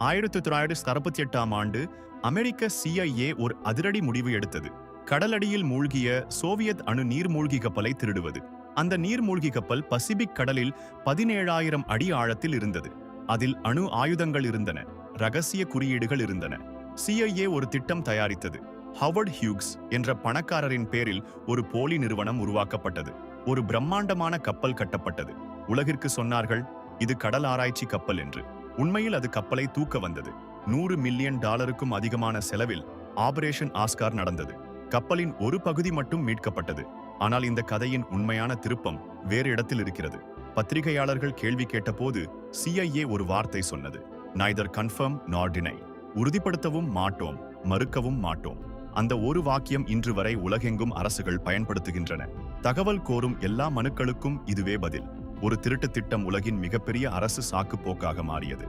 1968ஆம் ஆண்டு அமெரிக்க CIA ஒரு அதிரடி முடிவு எடுத்தது. கடலடியில் மூழ்கிய சோவியத் அணு நீர்மூழ்கி கப்பலை திருடுவது. அந்த நீர்மூழ்கி கப்பல் பசிபிக் கடலில் 17,000 அடி ஆழத்தில் இருந்தது. அதில் அணு ஆயுதங்கள் இருந்தன, ரகசிய குறியீடுகள் இருந்தன. CIA ஒரு திட்டம் தயாரித்தது. ஹவர்ட் ஹியூக்ஸ் என்ற பணக்காரரின் பேரில் ஒரு போலி நிறுவனம் உருவாக்கப்பட்டது. ஒரு பிரம்மாண்டமான கப்பல் கட்டப்பட்டது. உலகிற்கு சொன்னார்கள், இது கடல் ஆராய்ச்சி கப்பல் என்று. உண்மையில் அது கப்பலை தூக்க வந்தது. $100 மில்லியன் அதிகமான செலவில் ஆபரேஷன் ஆஸ்கார் நடந்தது. கப்பலின் ஒரு பகுதி மட்டும் மீட்கப்பட்டது. ஆனால் இந்த கதையின் உண்மையான திருப்பம் வேறு இடத்தில் இருக்கிறது. பத்திரிகையாளர்கள் கேள்வி கேட்டபோது CIA ஒரு வார்த்தை சொன்னது, நைதர் கன்ஃபர்ம் நார் டினை. உறுதிப்படுத்தவும் மாட்டோம், மறுக்கவும் மாட்டோம். அந்த ஒரு வாக்கியம் இன்று வரை உலகெங்கும் அரசுகள் பயன்படுத்துகின்றன. தகவல் கோரும் எல்லா மனுக்களுக்கும் இதுவே பதில். ஒரு திருட்டு திட்டம் உலகின் மிகப்பெரிய அரசு சாக்கு போக்காக மாறியது.